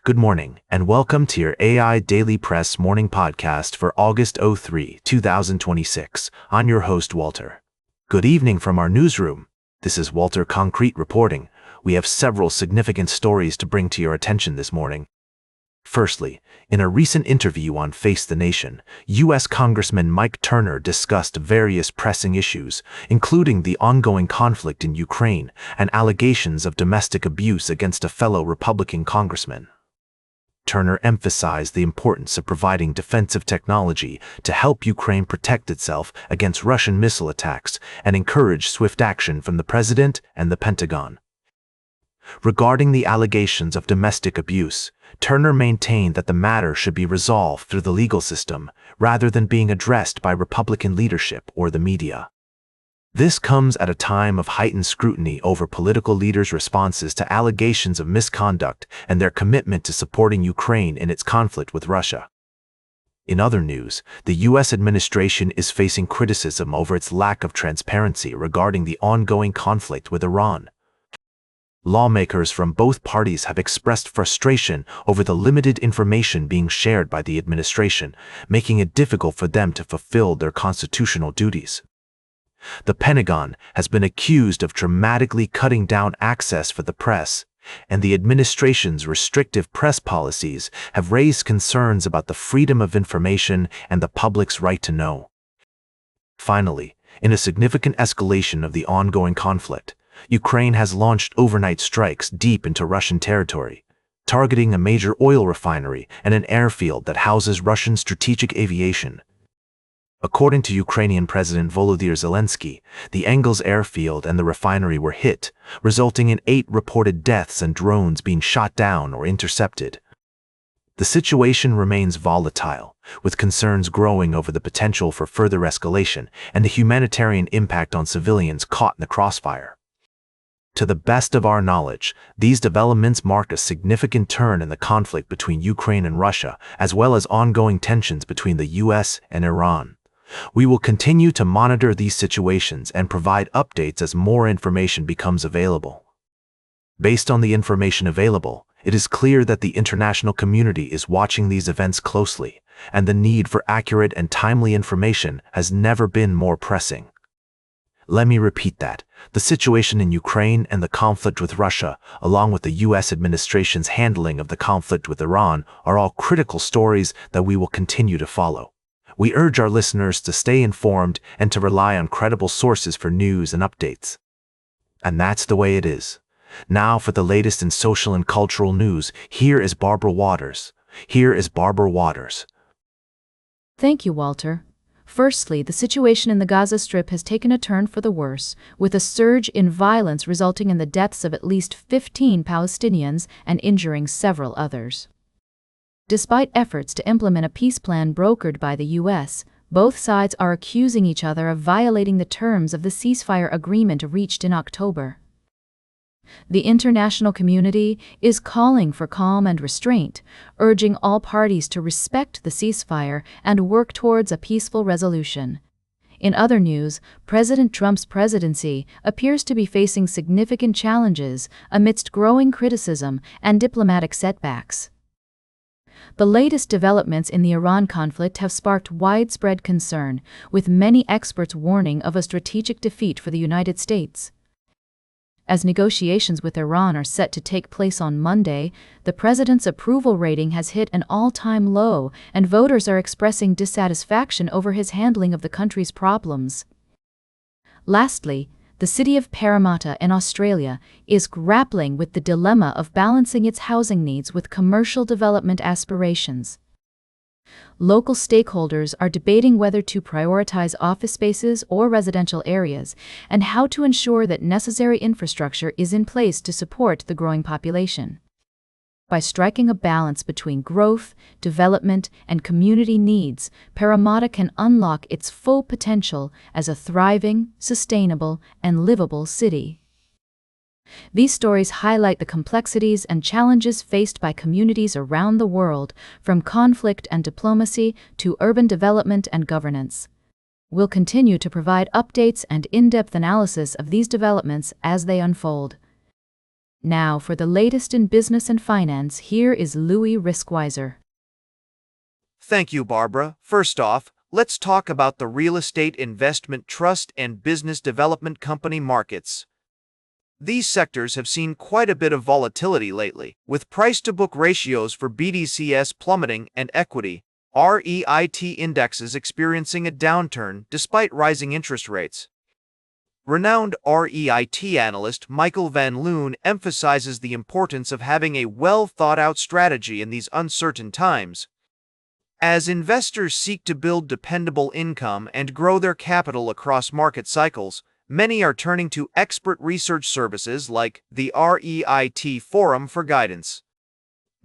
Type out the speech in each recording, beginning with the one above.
Good morning, and welcome to your AIDailyPress morning podcast for August 3, 2026. I'm your host, Walter. Good evening from our newsroom. This is Walter Concrete reporting. We have several significant stories to bring to your attention this morning. Firstly, in a recent interview on Face the Nation, U.S. Congressman Mike Turner discussed various pressing issues, including the ongoing conflict in Ukraine and allegations of domestic abuse against a fellow Republican congressman. Turner emphasized the importance of providing defensive technology to help Ukraine protect itself against Russian missile attacks and encouraged swift action from the President and the Pentagon. Regarding the allegations of domestic abuse, Turner maintained that the matter should be resolved through the legal system rather than being addressed by Republican leadership or the media. This comes at a time of heightened scrutiny over political leaders' responses to allegations of misconduct and their commitment to supporting Ukraine in its conflict with Russia. In other news, the U.S. administration is facing criticism over its lack of transparency regarding the ongoing conflict with Iran. Lawmakers from both parties have expressed frustration over the limited information being shared by the administration, making it difficult for them to fulfill their constitutional duties. The Pentagon has been accused of dramatically cutting down access for the press, and the administration's restrictive press policies have raised concerns about the freedom of information and the public's right to know. Finally, in a significant escalation of the ongoing conflict, Ukraine has launched overnight strikes deep into Russian territory, targeting a major oil refinery and an airfield that houses Russian strategic aviation. According to Ukrainian President Volodymyr Zelensky, the Engels airfield and the refinery were hit, resulting in 8 reported deaths and drones being shot down or intercepted. The situation remains volatile, with concerns growing over the potential for further escalation and the humanitarian impact on civilians caught in the crossfire. To the best of our knowledge, these developments mark a significant turn in the conflict between Ukraine and Russia, as well as ongoing tensions between the U.S. and Iran. We will continue to monitor these situations and provide updates as more information becomes available. Based on the information available, it is clear that the international community is watching these events closely, and the need for accurate and timely information has never been more pressing. Let me repeat that. The situation in Ukraine and the conflict with Russia, along with the U.S. administration's handling of the conflict with Iran, are all critical stories that we will continue to follow. We urge our listeners to stay informed and to rely on credible sources for news and updates. And that's the way it is. Now for the latest in social and cultural news, here is Barbara Waters. Thank you, Walter. Firstly, the situation in the Gaza Strip has taken a turn for the worse, with a surge in violence resulting in the deaths of at least 15 Palestinians and injuring several others. Despite efforts to implement a peace plan brokered by the U.S., both sides are accusing each other of violating the terms of the ceasefire agreement reached in October. The international community is calling for calm and restraint, urging all parties to respect the ceasefire and work towards a peaceful resolution. In other news, President Trump's presidency appears to be facing significant challenges amidst growing criticism and diplomatic setbacks. The latest developments in the Iran conflict have sparked widespread concern, with many experts warning of a strategic defeat for the United States. As negotiations with Iran are set to take place on Monday, the president's approval rating has hit an all-time low, and voters are expressing dissatisfaction over his handling of the country's problems. Lastly, the city of Parramatta in Australia is grappling with the dilemma of balancing its housing needs with commercial development aspirations. Local stakeholders are debating whether to prioritize office spaces or residential areas, and how to ensure that necessary infrastructure is in place to support the growing population. By striking a balance between growth, development, and community needs, Parramatta can unlock its full potential as a thriving, sustainable, and livable city. These stories highlight the complexities and challenges faced by communities around the world, from conflict and diplomacy to urban development and governance. We'll continue to provide updates and in-depth analysis of these developments as they unfold. Now, for the latest in business and finance, here is Louis Riskwiser. Thank you, Barbara. First off, let's talk about the real estate investment trust and business development company markets. These sectors have seen quite a bit of volatility lately, with price-to-book ratios for BDCs plummeting and equity REIT indexes experiencing a downturn despite rising interest rates. Renowned REIT analyst Michael Van Loon emphasizes the importance of having a well-thought-out strategy in these uncertain times. As investors seek to build dependable income and grow their capital across market cycles, many are turning to expert research services like the REIT Forum for guidance.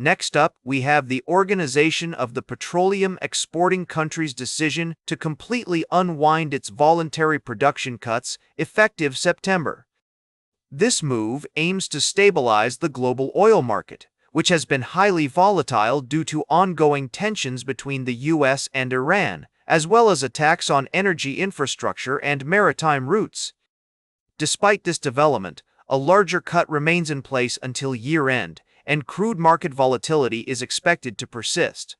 Next up, we have the Organization of the Petroleum Exporting Countries' decision to completely unwind its voluntary production cuts effective September. This move aims to stabilize the global oil market, which has been highly volatile due to ongoing tensions between the US and Iran, as well as attacks on energy infrastructure and maritime routes. Despite this development, a larger cut remains in place until year-end, and crude market volatility is expected to persist.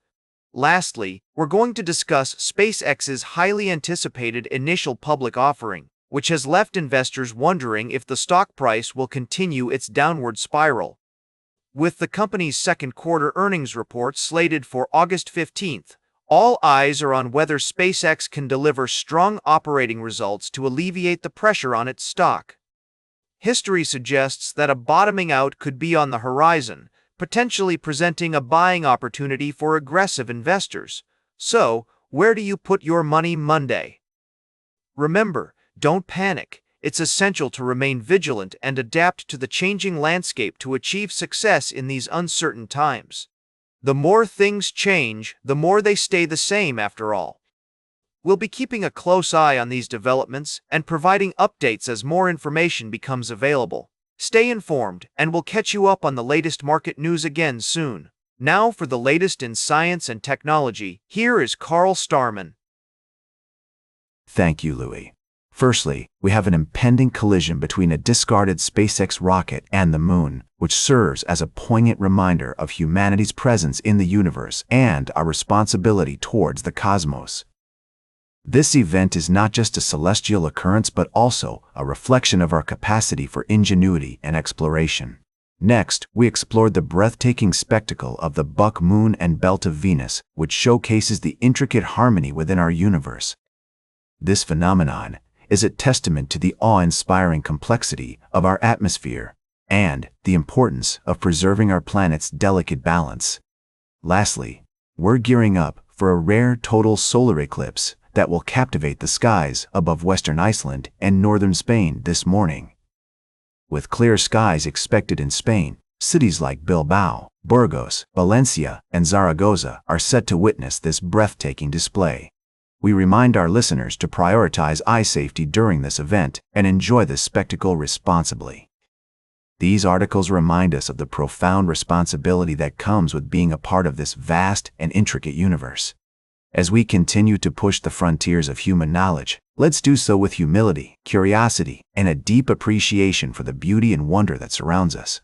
Lastly, we're going to discuss SpaceX's highly anticipated initial public offering, which has left investors wondering if the stock price will continue its downward spiral. With the company's second quarter earnings report slated for August 15th, all eyes are on whether SpaceX can deliver strong operating results to alleviate the pressure on its stock. History suggests that a bottoming out could be on the horizon, potentially presenting a buying opportunity for aggressive investors. So, where do you put your money Monday? Remember, don't panic. It's essential to remain vigilant and adapt to the changing landscape to achieve success in these uncertain times. The more things change, the more they stay the same after all. We'll be keeping a close eye on these developments and providing updates as more information becomes available. Stay informed, and we'll catch you up on the latest market news again soon. Now for the latest in science and technology, here is Carl Starman. Thank you, Louis. Firstly, we have an impending collision between a discarded SpaceX rocket and the Moon, which serves as a poignant reminder of humanity's presence in the universe and our responsibility towards the cosmos. This event is not just a celestial occurrence but also a reflection of our capacity for ingenuity and exploration. Next, we explored the breathtaking spectacle of the Buck Moon and Belt of Venus, which showcases the intricate harmony within our universe. This phenomenon is a testament to the awe-inspiring complexity of our atmosphere and the importance of preserving our planet's delicate balance. Lastly, we're gearing up for a rare total solar eclipse that will captivate the skies above western Iceland and northern Spain this morning. With clear skies expected in Spain, cities like Bilbao, Burgos, Valencia, and Zaragoza are set to witness this breathtaking display. We remind our listeners to prioritize eye safety during this event and enjoy this spectacle responsibly. These articles remind us of the profound responsibility that comes with being a part of this vast and intricate universe. As we continue to push the frontiers of human knowledge, let's do so with humility, curiosity, and a deep appreciation for the beauty and wonder that surrounds us.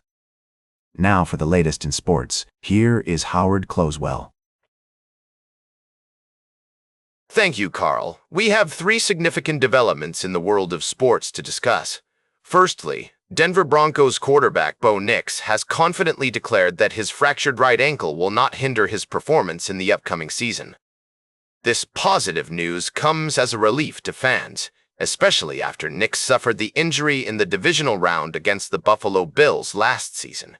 Now for the latest in sports, here is Howard Closewell. Thank you, Carl. We have three significant developments in the world of sports to discuss. Firstly, Denver Broncos quarterback Bo Nix has confidently declared that his fractured right ankle will not hinder his performance in the upcoming season. This positive news comes as a relief to fans, especially after Nix suffered the injury in the divisional round against the Buffalo Bills last season.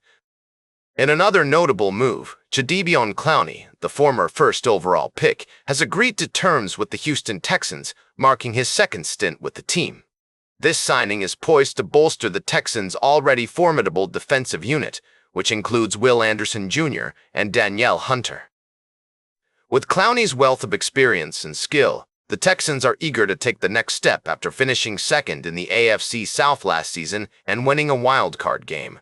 In another notable move, Jadeveon Clowney, the former first overall pick, has agreed to terms with the Houston Texans, marking his second stint with the team. This signing is poised to bolster the Texans' already formidable defensive unit, which includes Will Anderson Jr. and Danielle Hunter. With Clowney's wealth of experience and skill, the Texans are eager to take the next step after finishing second in the AFC South last season and winning a wild-card game.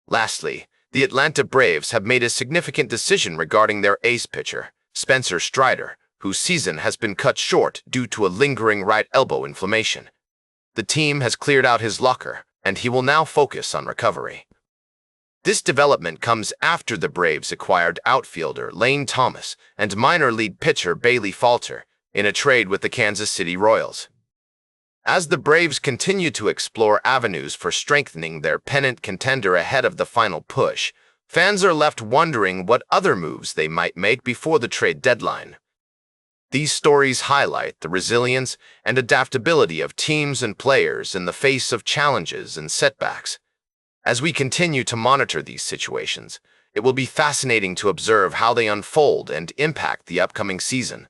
Lastly, the Atlanta Braves have made a significant decision regarding their ace pitcher, Spencer Strider, whose season has been cut short due to a lingering right elbow inflammation. The team has cleared out his locker, and he will now focus on recovery. This development comes after the Braves acquired outfielder Lane Thomas and minor league pitcher Bailey Falter in a trade with the Kansas City Royals. As the Braves continue to explore avenues for strengthening their pennant contender ahead of the final push, fans are left wondering what other moves they might make before the trade deadline. These stories highlight the resilience and adaptability of teams and players in the face of challenges and setbacks. As we continue to monitor these situations, it will be fascinating to observe how they unfold and impact the upcoming season.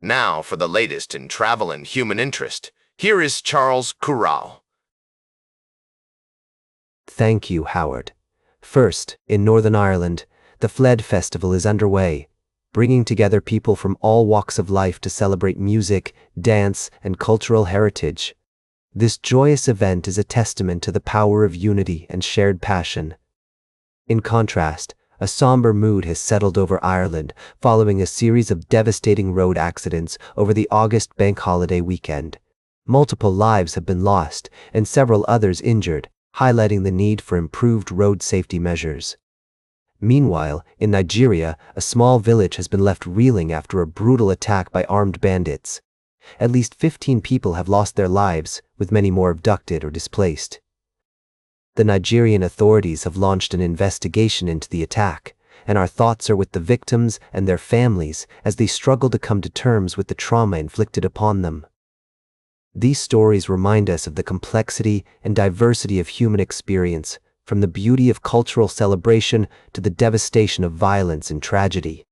Now for the latest in travel and human interest, here is Charles Corral. Thank you, Howard. First, in Northern Ireland, the Fled Festival is underway, bringing together people from all walks of life to celebrate music, dance, and cultural heritage. This joyous event is a testament to the power of unity and shared passion. In contrast, a somber mood has settled over Ireland following a series of devastating road accidents over the August bank holiday weekend. Multiple lives have been lost and several others injured, highlighting the need for improved road safety measures. Meanwhile, in Nigeria, a small village has been left reeling after a brutal attack by armed bandits. At least 15 people have lost their lives, with many more abducted or displaced. The Nigerian authorities have launched an investigation into the attack, and our thoughts are with the victims and their families as they struggle to come to terms with the trauma inflicted upon them. These stories remind us of the complexity and diversity of human experience, from the beauty of cultural celebration to the devastation of violence and tragedy.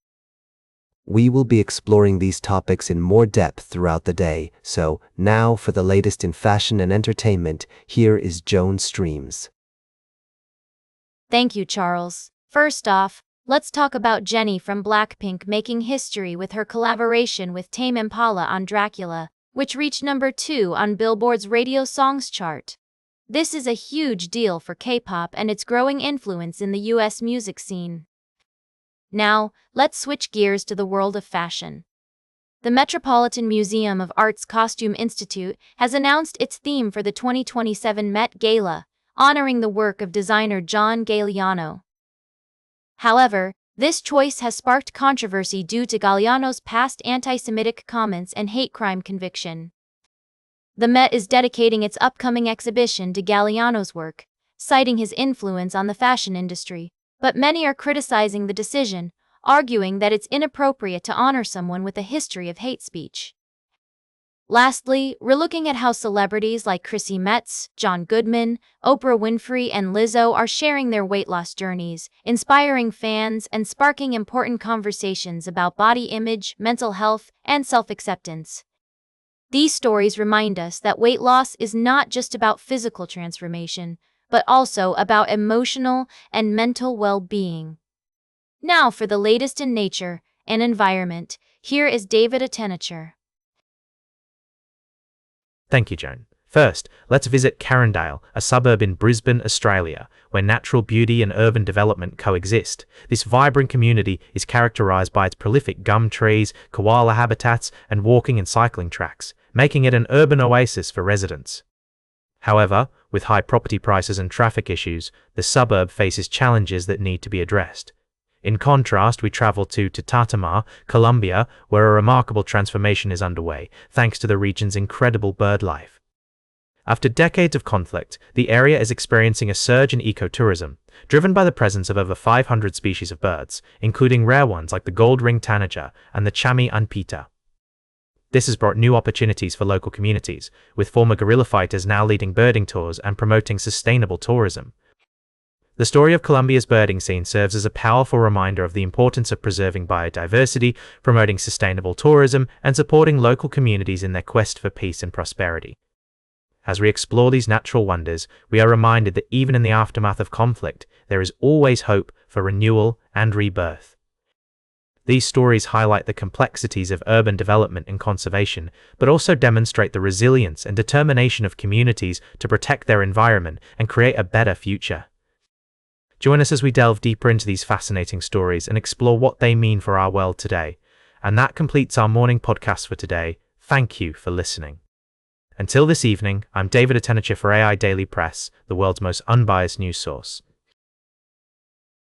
We will be exploring these topics in more depth throughout the day, so now for the latest in fashion and entertainment, here is Joan Streams. Thank you, Charles. First off, let's talk about Jennie from Blackpink making history with her collaboration with Tame Impala on Dracula, which reached number 2 on Billboard's Radio Songs chart. This is a huge deal for K-pop and its growing influence in the US music scene. Now, let's switch gears to the world of fashion. The Metropolitan Museum of Art's Costume Institute has announced its theme for the 2027 Met Gala, honoring the work of designer John Galliano. However, this choice has sparked controversy due to Galliano's past anti-Semitic comments and hate crime conviction. The Met is dedicating its upcoming exhibition to Galliano's work, citing his influence on the fashion industry, but many are criticizing the decision, arguing that it's inappropriate to honor someone with a history of hate speech. Lastly, we're looking at how celebrities like Chrissy Metz, John Goodman, Oprah Winfrey, and Lizzo are sharing their weight loss journeys, inspiring fans and sparking important conversations about body image, mental health, and self-acceptance. These stories remind us that weight loss is not just about physical transformation, but also about emotional and mental well-being. Now for the latest in nature and environment, here is David Attenborough. Thank you, Joan. First, let's visit Carindale, a suburb in Brisbane, Australia, where natural beauty and urban development coexist. This vibrant community is characterized by its prolific gum trees, koala habitats, and walking and cycling tracks, making it an urban oasis for residents. However, with high property prices and traffic issues, the suburb faces challenges that need to be addressed. In contrast, we travel to Tatama, Colombia, where a remarkable transformation is underway, thanks to the region's incredible bird life. After decades of conflict, the area is experiencing a surge in ecotourism, driven by the presence of over 500 species of birds, including rare ones like the gold-ringed tanager and the chami anpita. This has brought new opportunities for local communities, with former guerrilla fighters now leading birding tours and promoting sustainable tourism. The story of Colombia's birding scene serves as a powerful reminder of the importance of preserving biodiversity, promoting sustainable tourism, and supporting local communities in their quest for peace and prosperity. As we explore these natural wonders, we are reminded that even in the aftermath of conflict, there is always hope for renewal and rebirth. These stories highlight the complexities of urban development and conservation, but also demonstrate the resilience and determination of communities to protect their environment and create a better future. Join us as we delve deeper into these fascinating stories and explore what they mean for our world today. And that completes our morning podcast for today. Thank you for listening. Until this evening, I'm David Attenborough for AI Daily Press, the world's most unbiased news source.